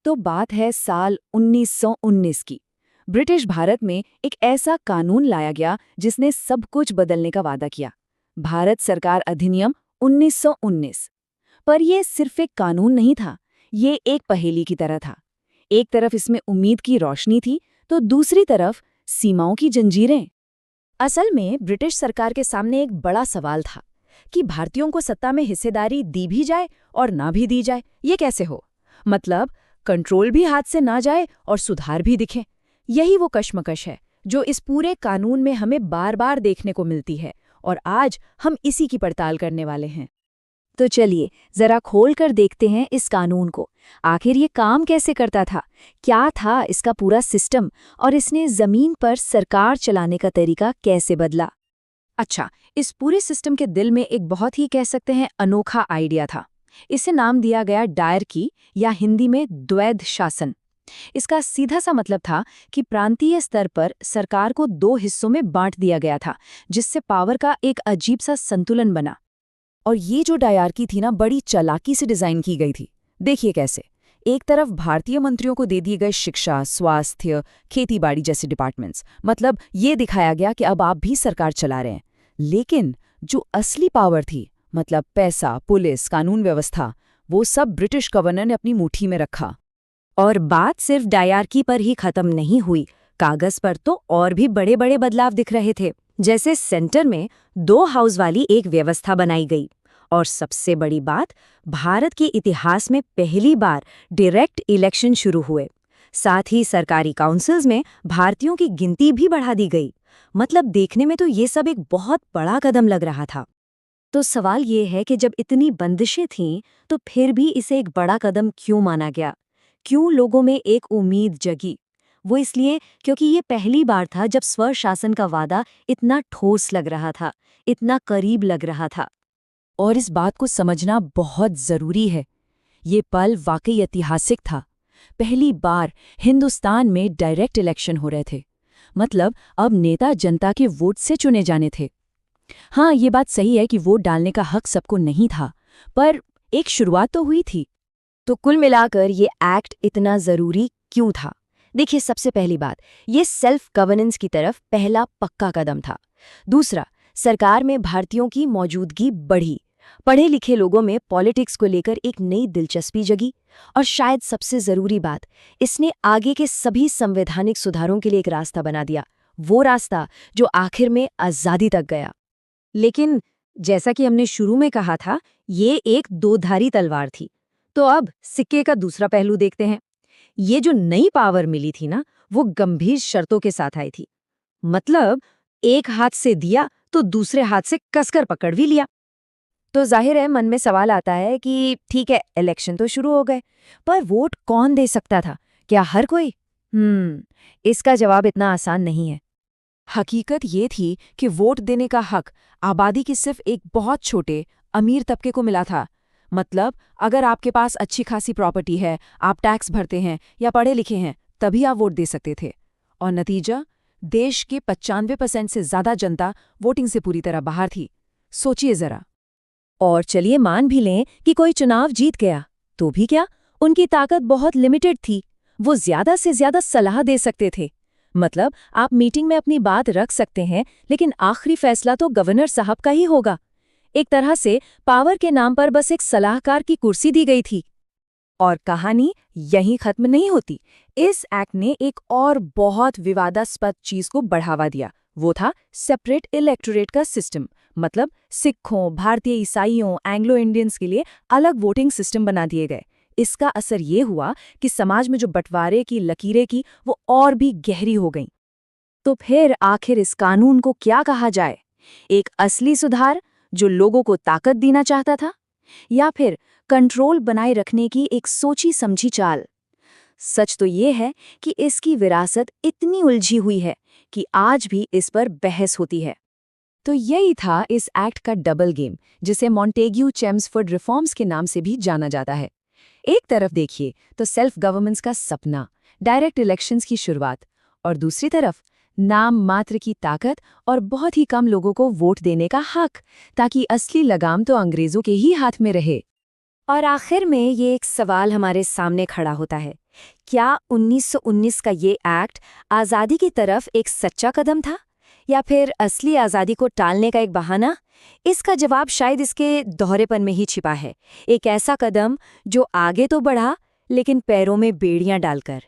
तो बात है साल 1919 की। ब्रिटिश भारत में एक ऐसा कानून लाया गया जिसने सब कुछ बदलने का वादा किया। भारत सरकार अधिनियम 1919। पर यह सिर्फ एक कानून नहीं था, ये एक पहेली की तरह था। एक तरफ इसमें उम्मीद की रोशनी थी, तो दूसरी तरफ सीमाओं की जंजीरें। असल में ब्रिटिश सरकार के सामने एक बड़ा सवाल था कि भारतीयों को सत्ता में हिस्सेदारी दी भी जाए और ना भी दी जाए। ये कैसे हो? मतलब कंट्रोल भी हाथ से ना जाए और सुधार भी दिखे। यही वो कश्मकश है जो इस पूरे कानून में हमें बार बार देखने को मिलती है, और आज हम इसी की पड़ताल करने वाले हैं। तो चलिए जरा खोल कर देखते हैं इस कानून को। आखिर ये काम कैसे करता था, क्या था इसका पूरा सिस्टम, और इसने जमीन पर सरकार चलाने का तरीका कैसे बदला। अच्छा, इस पूरे सिस्टम के दिल में एक बहुत ही कह सकते हैं अनोखा आइडिया था। इसे नाम दिया गया डायरकी, या हिंदी में द्वैध शासन। इसका सीधा सा मतलब था कि प्रांतीय स्तर पर सरकार को दो हिस्सों में बांट दिया गया था, जिससे पावर का एक अजीब सा संतुलन बना। और ये जो डायरकी थी ना, बड़ी चालाकी से डिजाइन की गई थी। देखिए कैसे। एक तरफ भारतीय मंत्रियों को दे दिए गए शिक्षा, स्वास्थ्य, खेतीबाड़ी जैसे डिपार्टमेंट्स, मतलब ये दिखाया गया कि अब आप भी सरकार चला रहे हैं। लेकिन जो असली पावर थी, मतलब पैसा, पुलिस, कानून व्यवस्था, वो सब ब्रिटिश गवर्नर ने अपनी मुट्ठी में रखा। और बात सिर्फ डायरकी पर ही खत्म नहीं हुई, कागज पर तो और भी बड़े बड़े बदलाव दिख रहे थे। जैसे सेंटर में 2 हाउस वाली एक व्यवस्था बनाई गई, और सबसे बड़ी बात, भारत के इतिहास में पहली बार डायरेक्ट इलेक्शन शुरू हुए। साथ ही सरकारी काउंसिल्स में भारतीयों की गिनती भी बढ़ा दी गई। मतलब देखने में तो ये सब एक बहुत बड़ा कदम लग रहा था। तो सवाल ये है कि जब इतनी बंदिशें थीं, तो फिर भी इसे एक बड़ा कदम क्यों माना गया? क्यों लोगों में एक उम्मीद जगी? वो इसलिए क्योंकि ये पहली बार था जब स्वशासन का वादा इतना ठोस लग रहा था, इतना करीब लग रहा था। और इस बात को समझना बहुत जरूरी है। ये पल वाकई ऐतिहासिक था। पहली बार हिंदुस्तान में डायरेक्ट इलेक्शन हो रहे थे। मतलब अब नेता जनता के वोट से चुने जाने थे। हाँ, ये बात सही है कि वोट डालने का हक सबको नहीं था, पर एक शुरुआत तो हुई थी। तो कुल मिलाकर ये एक्ट इतना जरूरी क्यों था? देखिए, सबसे पहली बात, ये सेल्फ गवर्नेंस की तरफ पहला पक्का कदम था। दूसरा, सरकार में भारतीयों की मौजूदगी बढ़ी। पढ़े लिखे लोगों में पॉलिटिक्स को लेकर एक नई दिलचस्पी जगी। और शायद सबसे जरूरी बात, इसने आगे के सभी संवैधानिक सुधारों के लिए एक रास्ता बना दिया। वो रास्ता जो आखिर में आजादी तक गया। लेकिन जैसा कि हमने शुरू में कहा था, ये एक दो-धारी तलवार थी। तो अब सिक्के का दूसरा पहलू देखते हैं। ये जो नई पावर मिली थी ना, वो गंभीर शर्तों के साथ आई थी। मतलब एक हाथ से दिया तो दूसरे हाथ से कसकर पकड़ भी लिया। तो जाहिर है मन में सवाल आता है कि ठीक है, इलेक्शन तो शुरू हो गए, पर वोट कौन दे सकता था? क्या हर कोई? इसका जवाब इतना आसान नहीं है। हकीकत ये थी कि वोट देने का हक आबादी के सिर्फ एक बहुत छोटे अमीर तबके को मिला था। मतलब अगर आपके पास अच्छी खासी प्रॉपर्टी है, आप टैक्स भरते हैं या पढ़े लिखे हैं, तभी आप वोट दे सकते थे। और नतीजा, देश के 95% से ज्यादा जनता वोटिंग से पूरी तरह बाहर थी। सोचिए जरा। और चलिए मान भी लें कि कोई चुनाव जीत गया, तो भी क्या, उनकी ताकत बहुत लिमिटेड थी। वो ज्यादा से ज्यादा सलाह दे सकते थे। मतलब आप मीटिंग में अपनी बात रख सकते हैं, लेकिन आखिरी फैसला तो गवर्नर साहब का ही होगा। एक तरह से पावर के नाम पर बस एक सलाहकार की कुर्सी दी गई थी। और कहानी यहीं खत्म नहीं होती। इस एक्ट ने एक और बहुत विवादास्पद चीज को बढ़ावा दिया। वो था सेपरेट इलेक्टोरेट का सिस्टम। मतलब सिखों, भारतीय ईसाइयों, एंग्लो इंडियंस के लिए अलग वोटिंग सिस्टम बना दिए गए। इसका असर ये हुआ कि समाज में जो बंटवारे की लकीरें की, वो और भी गहरी हो गईं। तो फिर आखिर इस कानून को क्या कहा जाए? एक असली सुधार जो लोगों को ताकत देना चाहता था, या फिर कंट्रोल बनाए रखने की एक सोची समझी चाल? सच तो ये है कि इसकी विरासत इतनी उलझी हुई है कि आज भी इस पर बहस होती है। तो यही था इस एक्ट का डबल गेम, जिसे मॉन्टेग्यू-चेम्सफोर्ड रिफॉर्म्स के नाम से भी जाना जाता है। एक तरफ देखिए तो सेल्फ गवर्नेंस का सपना, डायरेक्ट इलेक्शंस की शुरुआत, और दूसरी तरफ नाम मात्र की ताकत और बहुत ही कम लोगों को वोट देने का हक, ताकि असली लगाम तो अंग्रेजों के ही हाथ में रहे। और आखिर में ये एक सवाल हमारे सामने खड़ा होता है, क्या 1919 का ये एक्ट आज़ादी की तरफ एक सच्चा कदम था या फिर असली आज़ादी को टालने का एक बहाना? इसका जवाब शायद इसके दोहरेपन में ही छिपा है। एक ऐसा कदम जो आगे तो बढ़ा, लेकिन पैरों में बेड़ियां डालकर।